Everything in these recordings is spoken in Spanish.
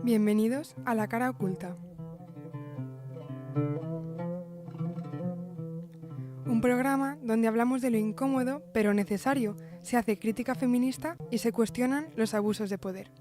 Bienvenidos a La Cara Oculta. Un programa donde hablamos de lo incómodo pero necesario, se hace crítica feminista y se cuestionan los abusos de poder.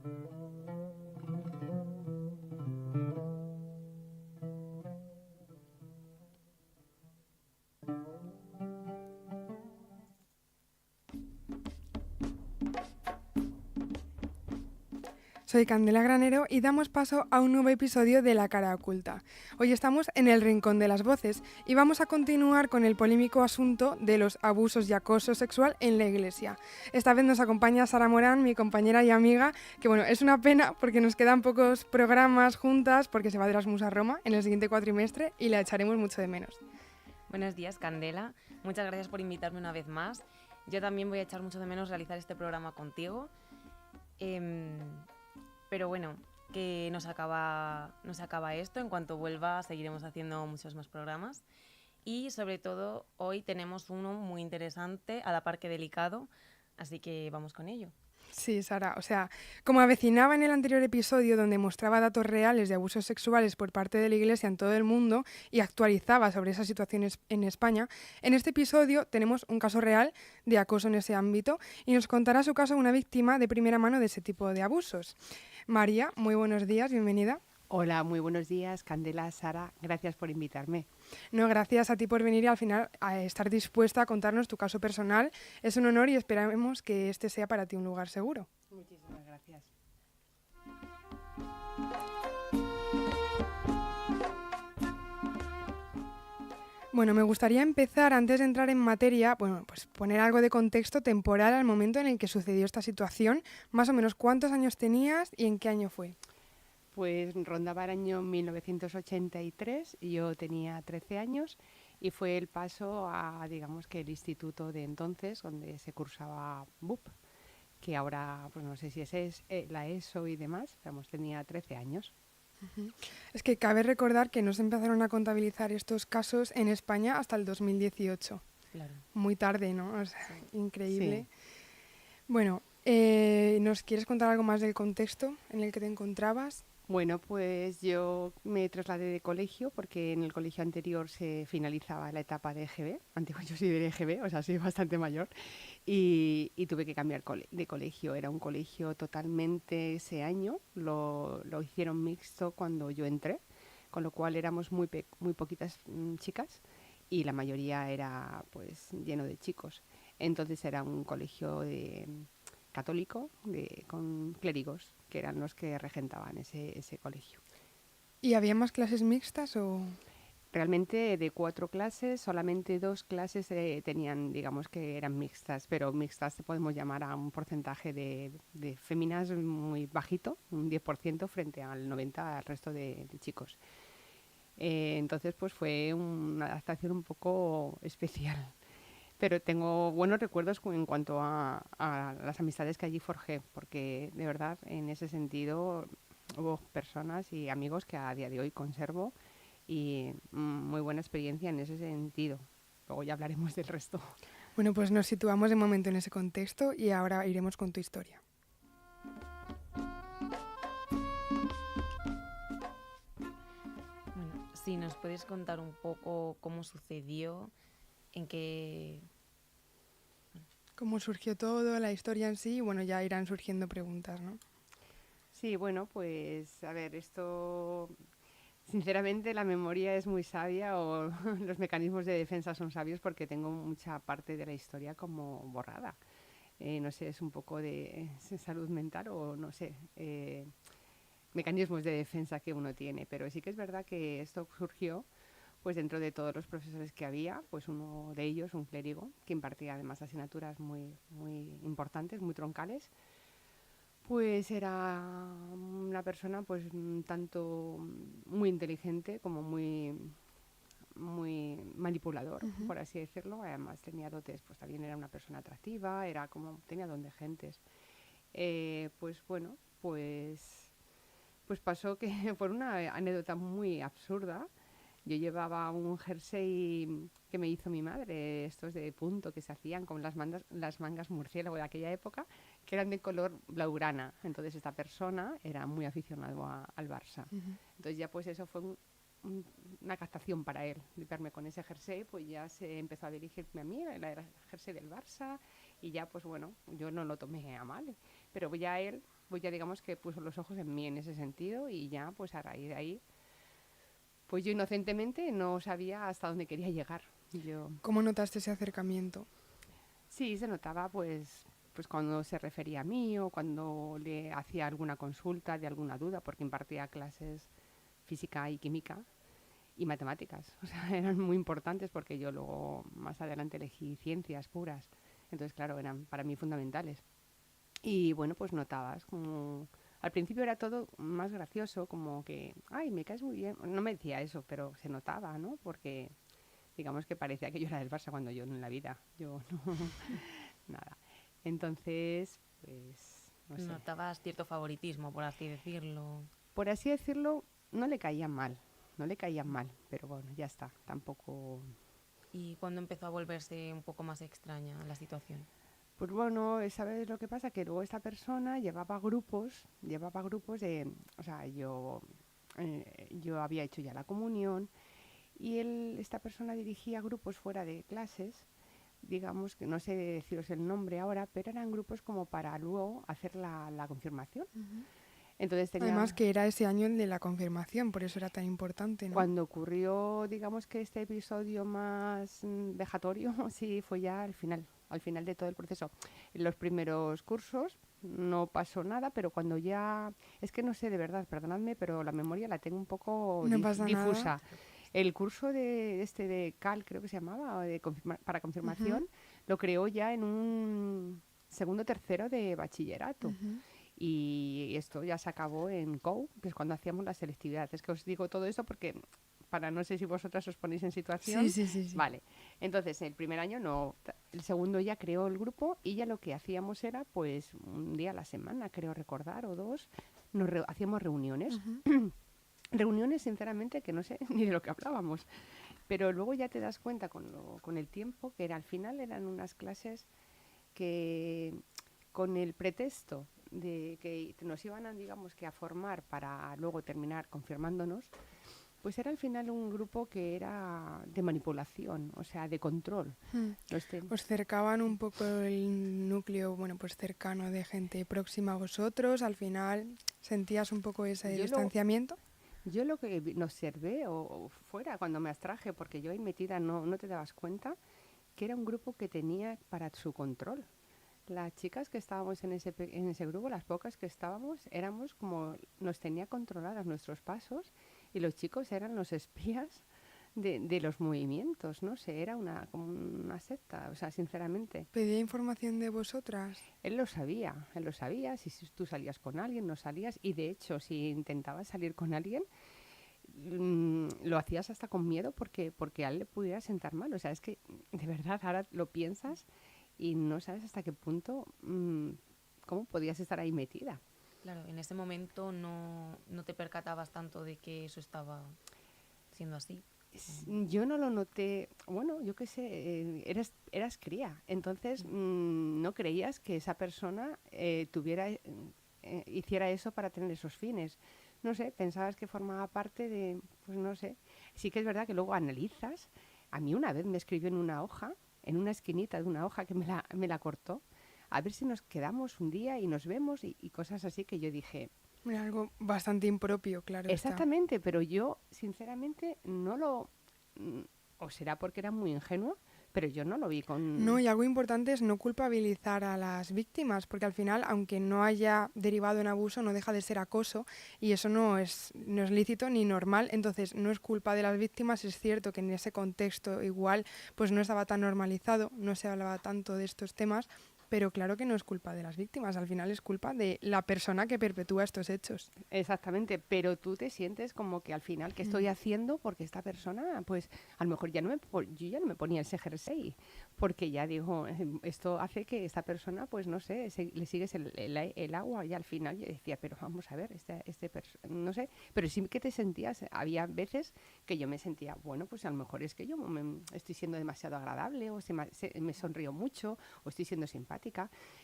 Soy Candela Granero y damos paso a un nuevo episodio de La Cara Oculta. Hoy estamos en el Rincón de las Voces y vamos a continuar con el polémico asunto de los abusos y acoso sexual en la Iglesia. Esta vez nos acompaña Sara Morán, mi compañera y amiga, que bueno, es una pena porque nos quedan pocos programas juntas porque se va de Erasmus a Roma en el siguiente cuatrimestre y la echaremos mucho de menos. Buenos días, Candela. Muchas gracias por invitarme una vez más. Yo también voy a echar mucho de menos realizar este programa contigo. Pero bueno, que no se acaba esto. En cuanto vuelva seguiremos haciendo muchos más programas. Y sobre todo hoy tenemos uno muy interesante, a la par que delicado, así que vamos con ello. Sí, Sara, o sea, como avecinaba en el anterior episodio donde mostraba datos reales de abusos sexuales por parte de la Iglesia en todo el mundo y actualizaba sobre esas situaciones en España, en este episodio tenemos un caso real de acoso en ese ámbito y nos contará su caso una víctima de primera mano de ese tipo de abusos. María, muy buenos días, bienvenida. Hola, muy buenos días, Candela, Sara, gracias por invitarme. No, gracias a ti por venir y al final a estar dispuesta a contarnos tu caso personal. Es un honor y esperamos que este sea para ti un lugar seguro. Muchísimas gracias. Bueno, me gustaría empezar, antes de entrar en materia, bueno, pues poner algo de contexto temporal al momento en el que sucedió esta situación. Más o menos, ¿cuántos años tenías y en qué año fue? Pues rondaba el año 1983, yo tenía 13 años y fue el paso a, digamos que el instituto de entonces, donde se cursaba BUP, que ahora, pues no sé si es la ESO y demás, vamos, tenía 13 años. Es que cabe recordar que no se empezaron a contabilizar estos casos en España hasta el 2018. Claro. Muy tarde, ¿no? O sea, increíble. Sí. Bueno, ¿nos quieres contar algo más del contexto en el que te encontrabas? Bueno, pues yo me trasladé de colegio porque en el colegio anterior se finalizaba la etapa de EGB. Antiguo yo soy de EGB, o sea, soy bastante mayor. Y tuve que cambiar de colegio. Era un colegio totalmente ese año. Lo hicieron mixto cuando yo entré, con lo cual éramos muy poquitas chicas y la mayoría era pues lleno de chicos. Entonces era un colegio católico con clérigos, que eran los que regentaban ese colegio. ¿Y había más clases mixtas o...? Realmente de 4 clases, solamente 2 clases tenían, digamos que eran mixtas, pero mixtas podemos llamar a un porcentaje de féminas muy bajito, un 10% frente al 90% al resto de chicos. Entonces pues fue una adaptación un poco especial. Pero tengo buenos recuerdos en cuanto a las amistades que allí forjé, porque de verdad en ese sentido hubo personas y amigos que a día de hoy conservo y muy buena experiencia en ese sentido. Luego ya hablaremos del resto. Bueno, pues nos situamos de momento en ese contexto y ahora iremos con tu historia. Bueno, si nos puedes contar un poco cómo sucedió, en qué... ¿Cómo surgió todo, la historia en sí? Y bueno, ya irán surgiendo preguntas, ¿no? Sí, bueno, pues a ver, esto sinceramente la memoria es muy sabia o los mecanismos de defensa son sabios porque tengo mucha parte de la historia como borrada. No sé, es un poco de salud mental o no sé, mecanismos de defensa que uno tiene, pero sí que es verdad que esto surgió pues dentro de todos los profesores que había, pues uno de ellos, un clérigo, que impartía además asignaturas muy importantes, muy troncales, pues era una persona pues tanto muy inteligente como muy manipulador, por así decirlo. Además tenía dotes, pues también era una persona atractiva, era como tenía don de gentes. Pues bueno, pues pasó que por una anécdota muy absurda, Yo llevaba un jersey que me hizo mi madre, estos de punto que se hacían con las mangas murciélago de aquella época, que eran de color blaugrana. Entonces esta persona era muy aficionado al Barça. Ujú. Entonces ya pues eso fue una captación para él. De verme con ese jersey, pues ya se empezó a dirigirme a mí, era el jersey del Barça, y ya pues bueno, yo no lo tomé a mal. Pero ya él, pues ya digamos que puso los ojos en mí en ese sentido, y ya pues a raíz de ahí, pues yo inocentemente no sabía hasta dónde quería llegar. Yo ¿Cómo notaste ese acercamiento? sí se notaba pues cuando se refería a mí o cuando le hacía alguna consulta de alguna duda, porque impartía clases física y química y matemáticas. O sea, eran muy importantes porque yo luego más adelante elegí ciencias puras. Entonces, claro, eran para mí fundamentales. Y bueno, pues notabas como... Al principio era todo más gracioso, como que, ay, me caes muy bien. No me decía eso, pero se notaba, ¿no? Porque digamos que parecía que yo era del Barça cuando yo no en la vida. Yo no, nada. Entonces, pues, no sé. Notabas cierto favoritismo, por así decirlo. Por así decirlo, no le caían mal. No le caían mal, pero bueno, ya está. Tampoco... ¿Y cuando empezó a volverse un poco más extraña la situación? Pues bueno, ¿sabes lo que pasa? Que luego esta persona llevaba grupos de... O sea, yo había hecho ya la comunión y esta persona dirigía grupos fuera de clases, digamos que no sé deciros el nombre ahora, pero eran grupos como para luego hacer la confirmación. Ujú. Entonces Además que era ese año el de la confirmación, por eso era tan importante, ¿no? cuando ocurrió, digamos que este episodio más vejatorio, sí, fue ya al final de todo el proceso. En los primeros cursos no pasó nada, pero cuando ya, es que no sé de verdad, perdonadme, pero la memoria la tengo un poco No pasa nada. difusa. El curso de CAL, creo que se llamaba, o de para confirmación, Ujú, lo creó ya en un segundo o tercero de bachillerato. ujú. Y esto ya se acabó en COU, que es cuando hacíamos la selectividad. Es que os digo todo eso porque, para no sé si vosotras os ponéis en situación. Sí. Vale, entonces el primer año no, el segundo ya creó el grupo y ya lo que hacíamos era, pues, un día a la semana, creo recordar, o dos, hacíamos reuniones. Ujú. Reuniones, sinceramente, que no sé ni de lo que hablábamos. Pero luego ya te das cuenta con el tiempo que al final eran unas clases que con el pretexto de que nos iban a, digamos, que a formar para luego terminar confirmándonos, pues era al final un grupo que era de manipulación, o sea, de control. Mm. Os cercaban un poco el núcleo, bueno, pues cercano de gente próxima a vosotros. Al final, ¿sentías un poco ese Yo lo, distanciamiento? yo lo que no observé o fuera cuando me abstraje, porque yo ahí metida no te dabas cuenta, que era un grupo que tenía para su control. Las chicas que estábamos en ese grupo, las pocas que estábamos, éramos como, nos tenía controladas nuestros pasos y los chicos eran los espías de los movimientos, no sé, era como una secta, o sea, sinceramente. ¿Pedía información de vosotras? Él lo sabía, si tú salías con alguien, no salías, y de hecho, si intentabas salir con alguien, lo hacías hasta con miedo porque a él le pudiera sentar mal, o sea, es que de verdad ahora lo piensas y no sabes hasta qué punto, cómo podías estar ahí metida. Claro, en ese momento no te percatabas tanto de que eso estaba siendo así. Yo no lo noté, bueno, yo qué sé, eras cría, entonces no creías que esa persona hiciera eso para tener esos fines. No sé, pensabas que formaba parte de, pues no sé. Sí que es verdad que luego analizas. A mí una vez me escribió en una hoja, en una esquinita de una hoja que me la cortó, a ver si nos quedamos un día y nos vemos y cosas así que yo dije, Era algo bastante impropio, claro está. exactamente, pero yo sinceramente no lo... o será porque era muy ingenua, pero yo no lo vi con... No, y algo importante es no culpabilizar a las víctimas, porque al final, aunque no haya derivado en abuso, no deja de ser acoso y eso no es lícito ni normal. Entonces, no es culpa de las víctimas. Es cierto que en ese contexto igual pues no estaba tan normalizado, no se hablaba tanto de estos temas, pero claro que no es culpa de las víctimas, al final es culpa de la persona que perpetúa estos hechos. Exactamente, pero tú te sientes como que al final, ¿qué estoy haciendo? Porque esta persona, pues a lo mejor yo ya no me ponía ese jersey, porque ya digo, esto hace que esta persona, pues no sé, le sigues el agua y al final yo decía, pero vamos a ver, no sé, pero sí que te sentías, había veces que yo me sentía, bueno, pues a lo mejor es que yo estoy siendo demasiado agradable o me sonrío mucho o estoy siendo simpática.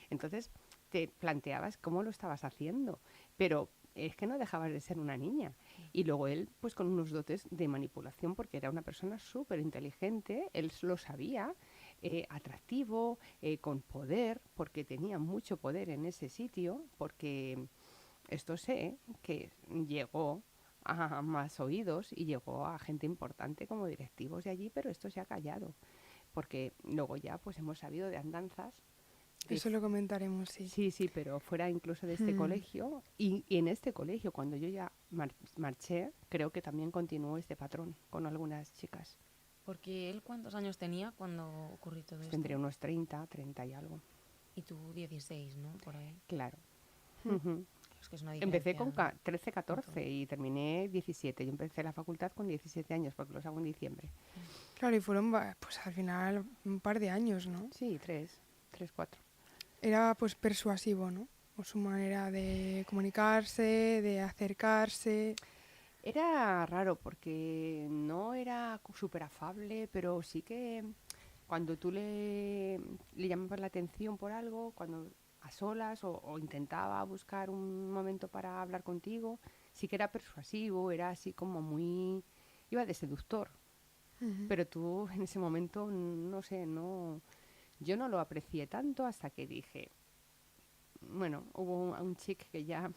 Entonces te planteabas cómo lo estabas haciendo, pero es que no dejabas de ser una niña. Y luego él, pues con unos dotes de manipulación, porque era una persona súper inteligente, él lo sabía, atractivo, con poder, porque tenía mucho poder en ese sitio, porque esto sé que llegó a más oídos y llegó a gente importante como directivos de allí, pero esto se ha callado, porque luego ya pues hemos sabido de andanzas. Eso lo comentaremos, sí. Sí, sí, pero fuera incluso de este colegio y en este colegio, cuando yo ya marché, creo que también continuó este patrón con algunas chicas. Porque él, ¿cuántos años tenía cuando ocurrió todo esto? Tendría unos 30 y algo. Y tú 16, ¿no? Por ahí. Claro. Es que es una diferencia. Empecé con 13, 14 y terminé 17. Yo empecé la facultad con 17 años porque los hago en diciembre. Claro, y fueron pues al final un par de años, ¿no? Sí, 3, 4. Era pues persuasivo, ¿no? O su manera de comunicarse, de acercarse. Era raro porque no era súper afable, pero sí que cuando tú le llamabas la atención por algo, cuando a solas o intentaba buscar un momento para hablar contigo, sí que era persuasivo, era así como muy... iba de seductor. Pero tú en ese momento, no sé, yo no lo aprecié tanto hasta que dije, bueno, hubo un chick que ya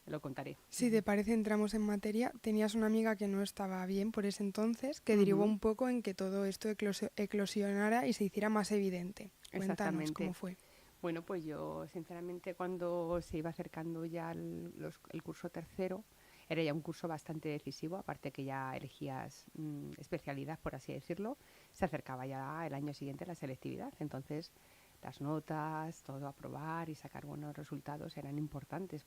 lo contaré. Si te parece, entramos en materia. Tenías una amiga que no estaba bien por ese entonces, que derivó un poco en que todo esto eclosionara y se hiciera más evidente. Cuéntanos cómo fue. Bueno, pues yo, sinceramente, cuando se iba acercando ya el curso tercero, era ya un curso bastante decisivo, aparte que ya elegías especialidad, por así decirlo, se acercaba ya el año siguiente la selectividad. Entonces, las notas, todo a probar y sacar buenos resultados eran importantes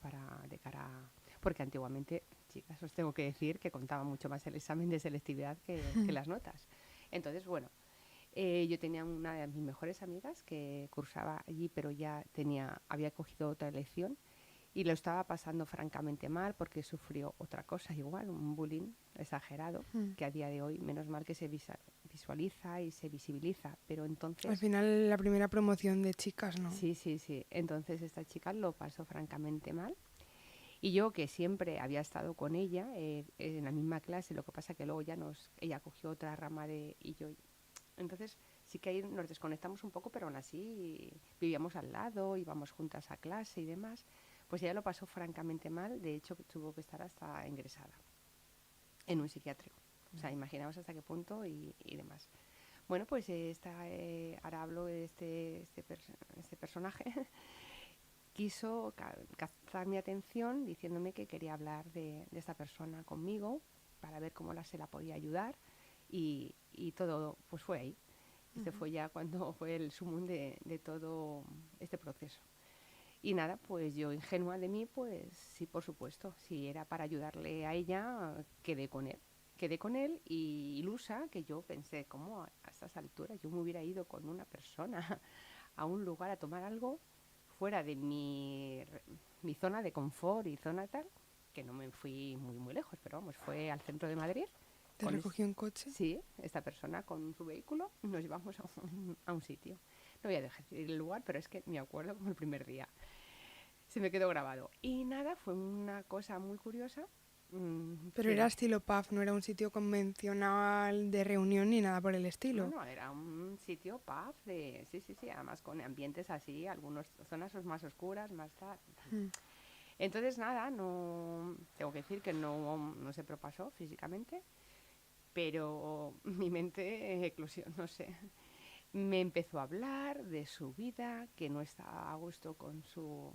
de cara a... Porque antiguamente, chicas, os tengo que decir que contaba mucho más el examen de selectividad que las notas. Entonces, bueno, yo tenía una de mis mejores amigas que cursaba allí, pero ya había cogido otra elección y lo estaba pasando francamente mal porque sufrió otra cosa igual, un bullying exagerado, que a día de hoy, menos mal que se visualiza y se visibiliza, pero entonces... Al final, la primera promoción de chicas, ¿no? Sí, sí, sí. Entonces esta chica lo pasó francamente mal. Y yo, que siempre había estado con ella en la misma clase, lo que pasa que luego ella cogió otra rama y yo... Entonces sí que ahí nos desconectamos un poco, pero aún así vivíamos al lado, íbamos juntas a clase y demás. Pues ella lo pasó francamente mal, de hecho tuvo que estar hasta ingresada en un psiquiátrico. O sea, imaginaos hasta qué punto y demás. Bueno, pues ahora hablo de este personaje. Quiso captar mi atención diciéndome que quería hablar de esta persona conmigo para ver cómo se la podía ayudar y todo pues fue ahí. Este fue ya cuando fue el sumum de todo este proceso. Y nada, pues yo ingenua de mí, pues sí, por supuesto, si era para ayudarle a ella, quedé con él. Quedé con él y ilusa, que yo pensé, ¿cómo a estas alturas yo me hubiera ido con una persona a un lugar a tomar algo fuera de mi zona de confort y zona tal? Que no me fui muy, muy lejos, pero vamos, fue al centro de Madrid. ¿Te recogió en coche? Sí, esta persona con su vehículo y nos llevamos a un sitio. No voy a dejar el lugar, pero es que me acuerdo como el primer día. Se me quedó grabado. Y nada, fue una cosa muy curiosa. Pero era estilo pub, no era un sitio convencional de reunión ni nada por el estilo. No, era un sitio pub sí, además con ambientes así, algunas zonas más oscuras, más tal. Entonces nada, no tengo que decir que no se propasó físicamente, pero mi mente eclosionó, no sé. Me empezó a hablar de su vida, que no estaba a gusto con su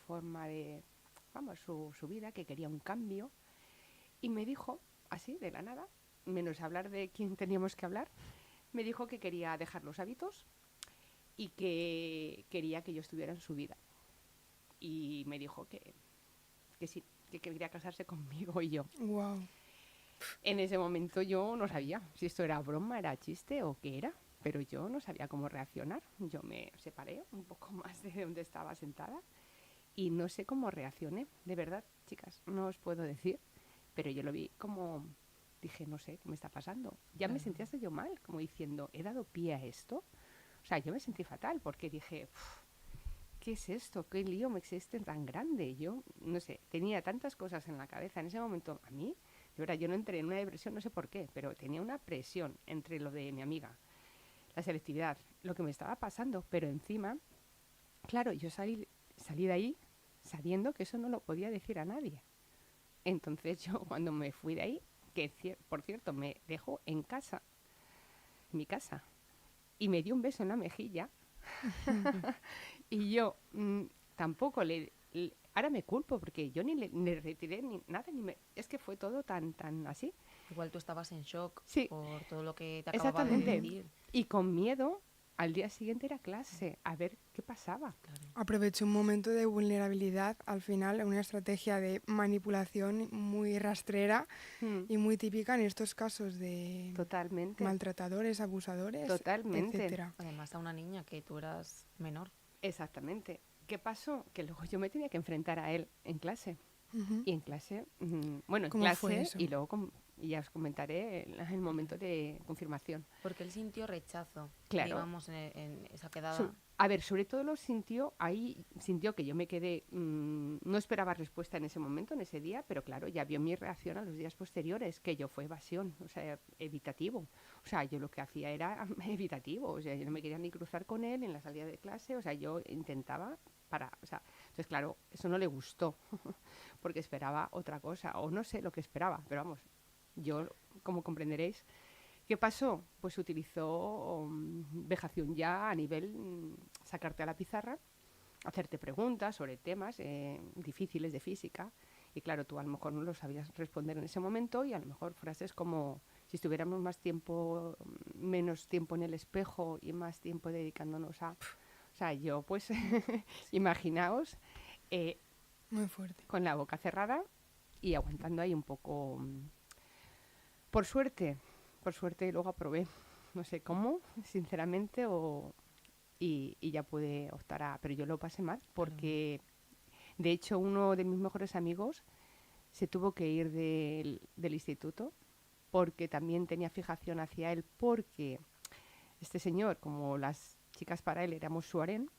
forma de, su vida, que quería un cambio. Y me dijo, así, de la nada, menos hablar de quién teníamos que hablar, me dijo que quería dejar los hábitos y que quería que yo estuviera en su vida. Y me dijo que sí, que quería casarse conmigo y yo. Wow. En ese momento yo no sabía si esto era broma, era chiste o qué era, pero yo no sabía cómo reaccionar. Yo me separé un poco más de donde estaba sentada y no sé cómo reaccioné. De verdad, chicas, no os puedo decir, pero yo lo vi como, dije, no sé, ¿qué me está pasando? Ya me sentía hasta yo mal, como diciendo, ¿he dado pie a esto? O sea, yo me sentí fatal porque dije, ¿qué es esto? ¿Qué lío me existe tan grande? Yo, no sé, tenía tantas cosas en la cabeza en ese momento. A mí, de verdad, yo no entré en una depresión, no sé por qué, pero tenía una presión entre lo de mi amiga, la selectividad, lo que me estaba pasando, pero encima, claro, yo salí de ahí sabiendo que eso no lo podía decir a nadie. Entonces yo cuando me fui de ahí, que por cierto me dejó en casa, en mi casa, y me dio un beso en la mejilla, y yo tampoco ahora me culpo porque yo ni le retiré ni nada, es que fue todo tan así. Igual tú estabas en shock Sí, por todo lo que te acababa de exactamente. decir. Y con miedo, al día siguiente era clase, a ver qué pasaba. Claro. Aproveché un momento de vulnerabilidad, al final, una estrategia de manipulación muy rastrera Mm, y muy típica en estos casos de totalmente, maltratadores, abusadores, totalmente. etcétera. Además a una niña que tú eras menor. Exactamente. ¿Qué pasó? Que luego yo me tenía que enfrentar a él en clase. Ujú. Y en clase, bueno, en ¿Cómo fue clase eso? y luego y ya os comentaré el momento de confirmación. Porque él sintió rechazo, Claro, digamos, en esa quedada. a ver, sobre todo lo sintió, ahí sintió que yo me quedé, no esperaba respuesta en ese momento, en ese día, pero claro, ya vio mi reacción a los días posteriores, que yo fue evasión, o sea, evitativo. O sea, yo lo que hacía era evitativo, o sea, yo no me quería ni cruzar con él en la salida de clase, o sea, yo intentaba o sea, entonces claro, eso no le gustó, porque esperaba otra cosa, o no sé lo que esperaba, pero vamos, yo, como comprenderéis, ¿qué pasó? Pues utilizó vejación ya a nivel sacarte a la pizarra, hacerte preguntas sobre temas difíciles de física. Y claro, tú a lo mejor no lo sabías responder en ese momento y a lo mejor frases como si estuviéramos más tiempo, menos tiempo en el espejo y más tiempo dedicándonos a... O sea, yo pues, imaginaos, eh, Muy fuerte. con la boca cerrada y aguantando ahí un poco. Por suerte, luego aprobé. No sé cómo, sinceramente, y ya pude optar a... Pero yo lo pasé mal porque, de hecho, uno de mis mejores amigos se tuvo que ir del instituto porque también tenía fijación hacia él, porque este señor, como las chicas para él éramos su harén,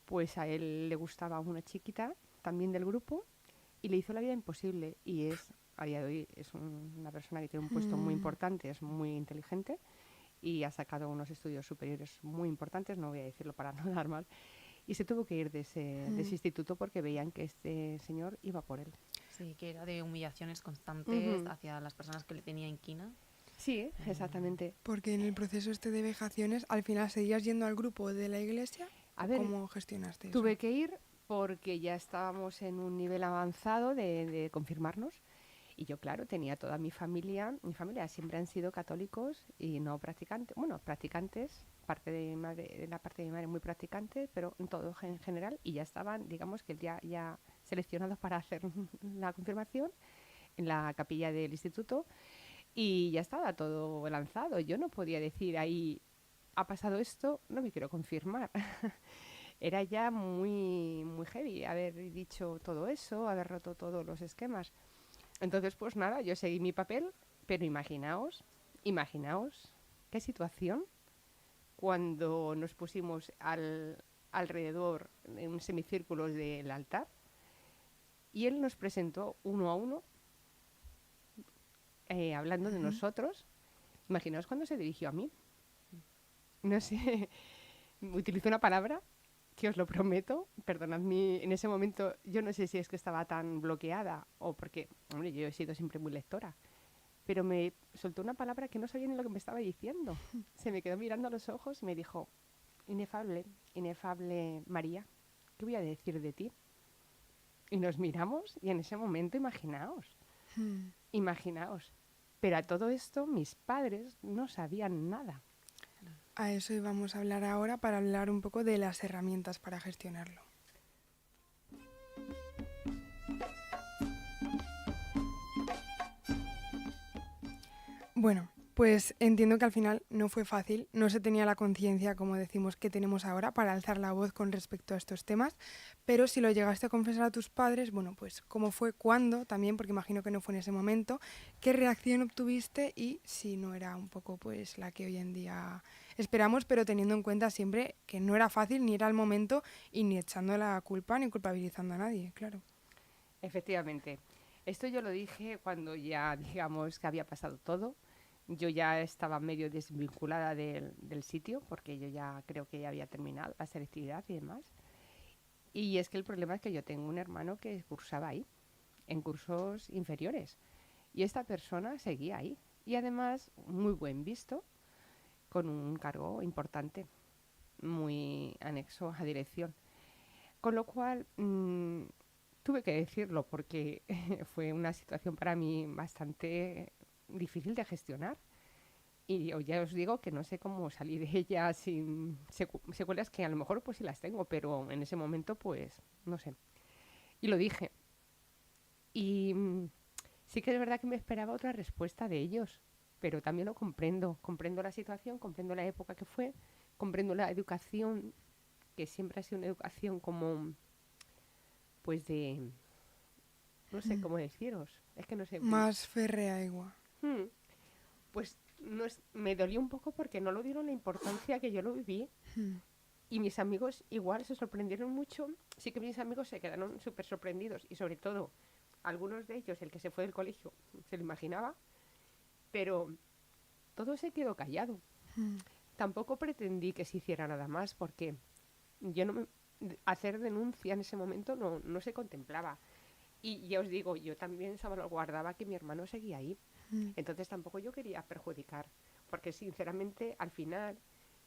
pues a él le gustaba una chiquita también del grupo y le hizo la vida imposible. Y a día de hoy, es una persona que tiene un puesto muy Mm, importante, es muy inteligente y ha sacado unos estudios superiores muy importantes, no voy a decirlo para no dar mal, y se tuvo que ir de ese instituto porque veían que este señor iba por él. Sí, que era de humillaciones constantes Ujú. hacia las personas que le tenía inquina. Sí, exactamente. porque en el proceso este de vejaciones, al final seguías yendo al grupo de la iglesia A o ver, cómo gestionaste eso. tuve que ir porque ya estábamos en un nivel avanzado de confirmarnos. Y yo, claro, tenía toda mi familia siempre han sido católicos y no practicantes, bueno, practicantes, de la parte de mi madre muy practicante, pero en todo en general, y ya estaban, digamos que ya seleccionados para hacer la confirmación en la capilla del instituto y ya estaba todo lanzado. Yo no podía decir ahí, ha pasado esto, no me quiero confirmar. Era ya muy heavy haber dicho todo eso, haber roto todos los esquemas. Entonces, pues nada, yo seguí mi papel, pero imaginaos qué situación cuando nos pusimos alrededor en un semicírculo del altar y él nos presentó uno a uno, hablando de nosotros. Imaginaos cuando se dirigió a mí. No sé, utilizó una palabra que os lo prometo, perdonad en ese momento, yo no sé si es que estaba tan bloqueada o porque, hombre, yo he sido siempre muy lectora, pero me soltó una palabra que no sabía ni lo que me estaba diciendo. Se me quedó mirando a los ojos y me dijo, inefable, inefable María, ¿qué voy a decir de ti? Y nos miramos y en ese momento, imaginaos. Pero a todo esto mis padres no sabían nada. A eso íbamos a hablar ahora para hablar un poco de las herramientas para gestionarlo. Bueno, pues entiendo que al final no fue fácil, no se tenía la conciencia, como decimos, que tenemos ahora para alzar la voz con respecto a estos temas, pero si lo llegaste a confesar a tus padres, bueno, pues cómo fue, cuándo también, porque imagino que no fue en ese momento, qué reacción obtuviste y si no era un poco pues la que hoy en día esperamos, pero teniendo en cuenta siempre que no era fácil ni era el momento y ni echando la culpa ni culpabilizando a nadie, claro. Efectivamente. Esto yo lo dije cuando ya, digamos, que había pasado todo. Yo ya estaba medio desvinculada del sitio porque yo ya creo que ya había terminado la selectividad y demás. Y es que el problema es que yo tengo un hermano que cursaba ahí, en cursos inferiores. Y esta persona seguía ahí. Y además, muy buen visto, con un cargo importante, muy anexo a dirección. Con lo cual, tuve que decirlo porque fue una situación para mí bastante difícil de gestionar. Y yo ya os digo que no sé cómo salir de ella sin secuelas que a lo mejor pues sí las tengo, pero en ese momento pues no sé. Y lo dije. Y sí que es verdad que me esperaba otra respuesta de ellos, pero también lo comprendo. Comprendo la situación, comprendo la época que fue, comprendo la educación, que siempre ha sido una educación como pues de... no sé cómo deciros. Es que no sé. Más férrea igual. Hmm, Pues no es, me dolió un poco porque no lo dieron la importancia que yo lo viví. Y mis amigos igual se sorprendieron mucho. Sí que mis amigos se quedaron súper sorprendidos. Y sobre todo, algunos de ellos, el que se fue del colegio, se lo imaginaba. Pero todo se quedó callado. Tampoco pretendí que se hiciera nada más porque yo no me, hacer denuncia en ese momento no se contemplaba. Y ya os digo, yo también salvaguardaba que mi hermano seguía ahí. Entonces tampoco yo quería perjudicar, porque sinceramente al final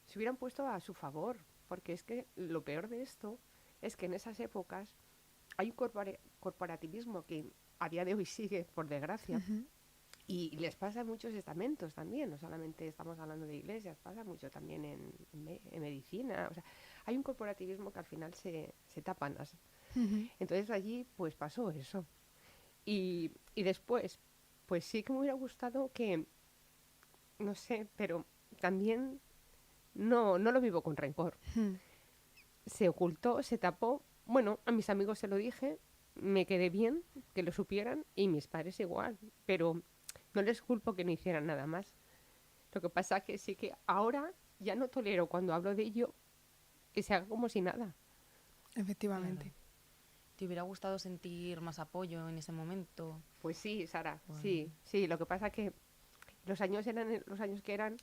se hubieran puesto a su favor, porque es que lo peor de esto es que en esas épocas hay un corporativismo que a día de hoy sigue, por desgracia, y les pasa en muchos estamentos también, no solamente estamos hablando de iglesias, pasa mucho también en medicina, o sea, hay un corporativismo que al final se tapan las... Entonces allí pues pasó eso. Y después, pues sí que me hubiera gustado que, no sé, pero también no lo vivo con rencor. Se ocultó, se tapó. Bueno, a mis amigos se lo dije, me quedé bien, que lo supieran, y mis padres igual. Pero no les culpo que no hicieran nada más. Lo que pasa que sí que ahora ya no tolero cuando hablo de ello que se haga como si nada. Efectivamente. Claro. ¿Te hubiera gustado sentir más apoyo en ese momento? Pues sí, Sara, Bueno. sí. Lo que pasa que los años eran los años que eran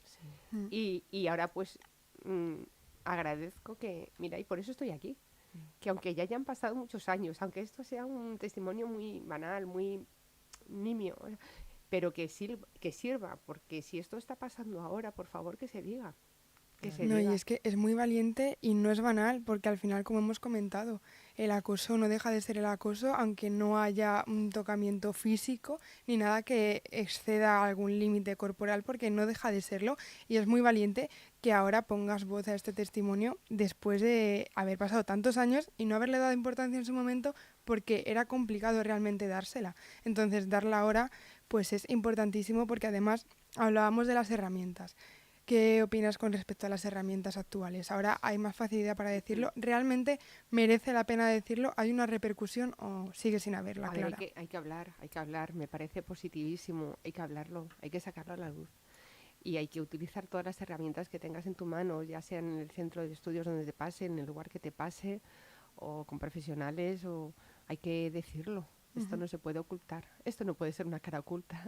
Sí. y ahora pues agradezco que, mira, y por eso estoy aquí. Que aunque ya hayan pasado muchos años, aunque esto sea un testimonio muy banal, muy nimio, pero que sirva, porque si esto está pasando ahora, por favor que se diga. Que se No, y diga. es que es muy valiente y no es banal, porque al final, como hemos comentado, el acoso no deja de ser el acoso, aunque no haya un tocamiento físico ni nada que exceda algún límite corporal, porque no deja de serlo. Y es muy valiente que ahora pongas voz a este testimonio después de haber pasado tantos años y no haberle dado importancia en su momento, porque era complicado realmente dársela. Entonces, darla ahora, pues es importantísimo, porque además hablábamos de las herramientas. ¿Qué opinas con respecto a las herramientas actuales? Ahora hay más facilidad para decirlo. ¿Realmente merece la pena decirlo? ¿Hay una repercusión o sigue sin haberla, A ver, Clara? hay que hablar, me parece positivísimo, hay que hablarlo, hay que sacarlo a la luz. Y hay que utilizar todas las herramientas que tengas en tu mano, ya sea en el centro de estudios donde te pase, en el lugar que te pase, o con profesionales, o hay que decirlo. Esto no se puede ocultar, esto no puede ser una cara oculta.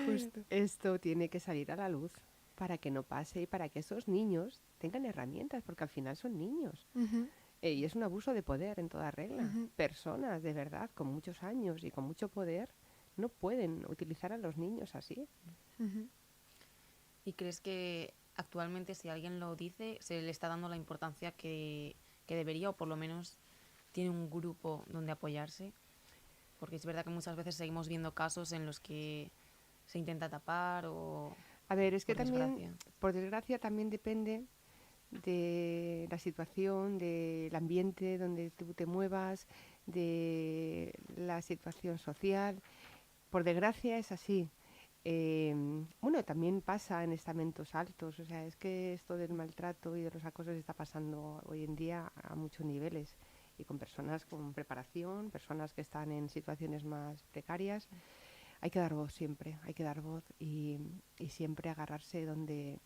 Justo. Esto tiene que salir a la luz para que no pase y para que esos niños tengan herramientas, porque al final son niños. Ujú, Y es un abuso de poder en toda regla. ujú, Personas de verdad con muchos años y con mucho poder no pueden utilizar a los niños así. ujú. ¿Y crees que actualmente si alguien lo dice se le está dando la importancia que debería o por lo menos tiene un grupo donde apoyarse? Porque es verdad que muchas veces seguimos viendo casos en los que se intenta tapar o... A ver, es que por también, desgracia. por desgracia, también depende de la situación, del ambiente donde tú te muevas, de la situación social. Por desgracia es así. Bueno, también pasa en estamentos altos, o sea, es que esto del maltrato y de los acosos está pasando hoy en día a muchos niveles y con personas con preparación, personas que están en situaciones más precarias. Hay que dar voz siempre, hay que dar voz y siempre agarrarse donde...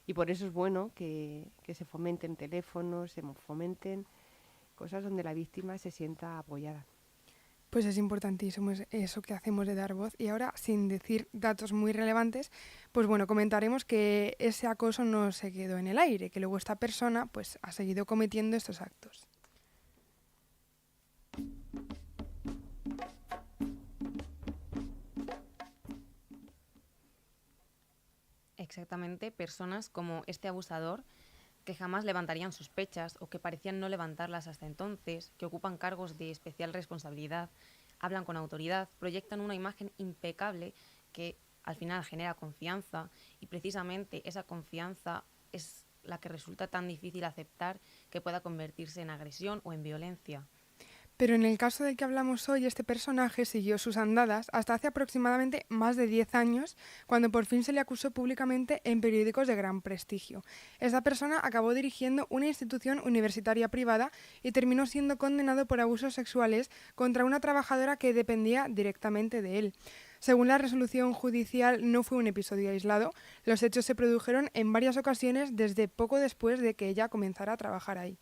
Y por eso es bueno que se fomenten teléfonos, se fomenten cosas donde la víctima se sienta apoyada. Pues es importantísimo eso que hacemos de dar voz. Y ahora, sin decir datos muy relevantes, pues bueno, comentaremos que ese acoso no se quedó en el aire, que luego esta persona pues ha seguido cometiendo estos actos. Exactamente, personas como este abusador que jamás levantarían sospechas o que parecían no levantarlas hasta entonces, que ocupan cargos de especial responsabilidad, hablan con autoridad, proyectan una imagen impecable que al final genera confianza y precisamente esa confianza es la que resulta tan difícil aceptar que pueda convertirse en agresión o en violencia. Pero en el caso del que hablamos hoy, este personaje siguió sus andadas hasta hace aproximadamente más de 10 años, cuando por fin se le acusó públicamente en periódicos de gran prestigio. Esta persona acabó dirigiendo una institución universitaria privada y terminó siendo condenado por abusos sexuales contra una trabajadora que dependía directamente de él. Según la resolución judicial, no fue un episodio aislado, los hechos se produjeron en varias ocasiones desde poco después de que ella comenzara a trabajar ahí.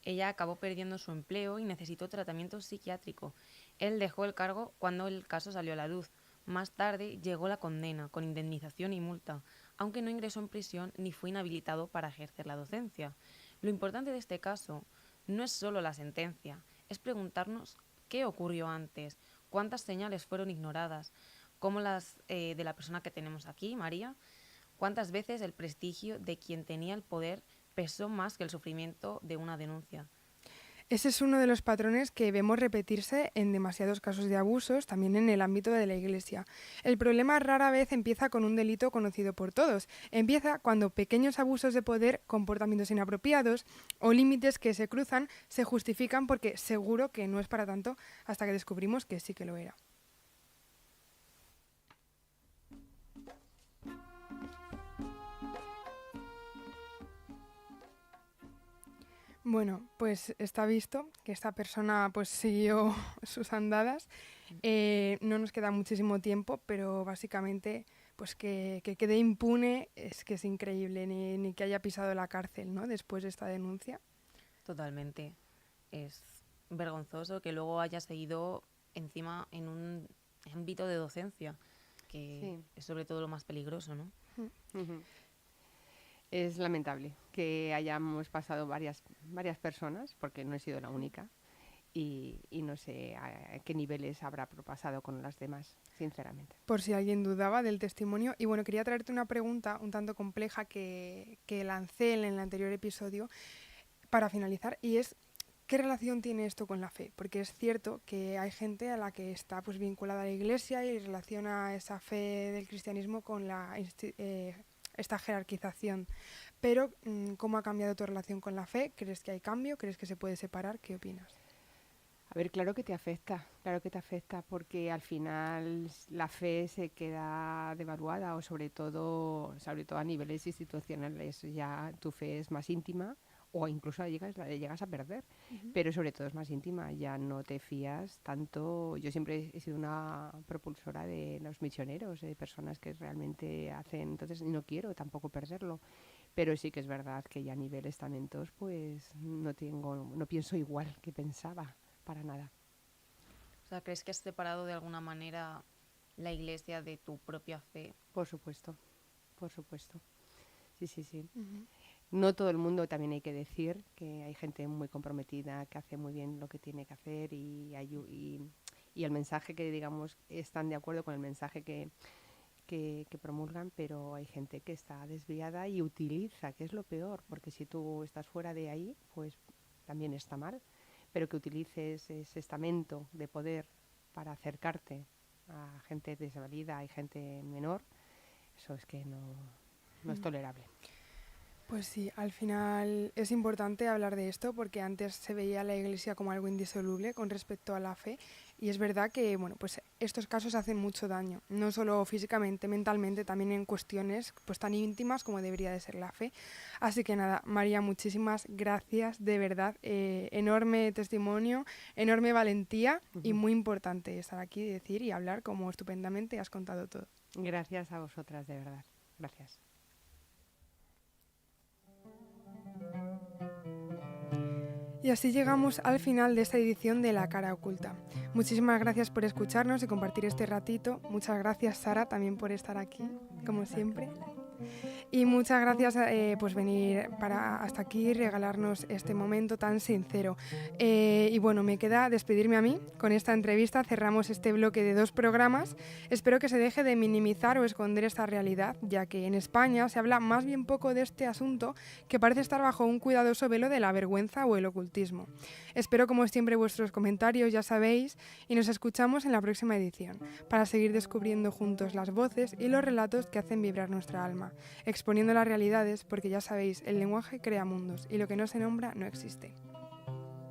Ella acabó perdiendo su empleo y necesitó tratamiento psiquiátrico. Él dejó el cargo cuando el caso salió a la luz. Más tarde llegó la condena, con indemnización y multa, aunque no ingresó en prisión ni fue inhabilitado para ejercer la docencia. Lo importante de este caso no es solo la sentencia, es preguntarnos qué ocurrió antes, cuántas señales fueron ignoradas, como las de la persona que tenemos aquí, María, cuántas veces el prestigio de quien tenía el poder pesó más que el sufrimiento de una denuncia. Ese es uno de los patrones que vemos repetirse en demasiados casos de abusos, también en el ámbito de la Iglesia. El problema rara vez empieza con un delito conocido por todos. Empieza cuando pequeños abusos de poder, comportamientos inapropiados o límites que se cruzan se justifican porque seguro que no es para tanto hasta que descubrimos que sí que lo era. Bueno, pues está visto que esta persona pues siguió sus andadas. No nos queda muchísimo tiempo, pero básicamente pues que quede impune es que es increíble, ni que haya pisado la cárcel, ¿no? Después de esta denuncia. Totalmente. Es vergonzoso que luego haya seguido encima en un ámbito de docencia, que Sí. es sobre todo lo más peligroso, ¿no? Ujú. Es lamentable que hayamos pasado varias personas, porque no he sido la única, y no sé a qué niveles habrá pasado con las demás, sinceramente. Por si alguien dudaba del testimonio. Y bueno, quería traerte una pregunta un tanto compleja que lancé en el anterior episodio para finalizar, y es ¿qué relación tiene esto con la fe? Porque es cierto que hay gente a la que está pues vinculada a la Iglesia y relaciona esa fe del cristianismo con esta jerarquización. Pero ¿cómo ha cambiado tu relación con la fe? ¿Crees que hay cambio? ¿Crees que se puede separar? ¿Qué opinas? A ver, claro que te afecta, porque al final la fe se queda devaluada, o sobre todo a niveles institucionales, ya tu fe es más íntima, o incluso la llegas a perder, Ujú. pero sobre todo es más íntima, ya no te fías tanto. Yo siempre he sido una propulsora de los misioneros, de personas que realmente hacen, entonces no quiero tampoco perderlo, pero sí que es verdad que ya a nivel estamentos, pues no pienso igual que pensaba, para nada. O sea, ¿crees que has separado de alguna manera la iglesia de tu propia fe? Por supuesto, por supuesto. Sí, sí, sí. Ujú. No todo el mundo, también hay que decir que hay gente muy comprometida, que hace muy bien lo que tiene que hacer y el mensaje que, digamos, están de acuerdo con el mensaje que promulgan, pero hay gente que está desviada y utiliza, que es lo peor, porque si tú estás fuera de ahí, pues también está mal, pero que utilices ese estamento de poder para acercarte a gente desvalida y gente menor, Eso es que no es tolerable. Pues sí, al final es importante hablar de esto porque antes se veía a la Iglesia como algo indisoluble con respecto a la fe y es verdad que bueno, pues estos casos hacen mucho daño, no solo físicamente, mentalmente, también en cuestiones pues tan íntimas como debería de ser la fe. Así que nada, María, muchísimas gracias, de verdad, enorme testimonio, enorme valentía y muy importante estar aquí, decir y hablar como estupendamente has contado todo. Gracias a vosotras, de verdad. Gracias. Y así llegamos al final de esta edición de La Cara Oculta. Muchísimas gracias por escucharnos y compartir este ratito. Muchas gracias, Sara, también por estar aquí, como siempre. Y muchas gracias pues venir hasta aquí y regalarnos este momento tan sincero. Y bueno, me queda despedirme a mí. Con esta entrevista cerramos este bloque de 2 programas. Espero que se deje de minimizar o esconder esta realidad, ya que en España se habla más bien poco de este asunto que parece estar bajo un cuidadoso velo de la vergüenza o el ocultismo. Espero como siempre vuestros comentarios, ya sabéis, y nos escuchamos en la próxima edición, para seguir descubriendo juntos las voces y los relatos que hacen vibrar nuestra alma, exponiendo las realidades porque ya sabéis, el lenguaje crea mundos y lo que no se nombra no existe.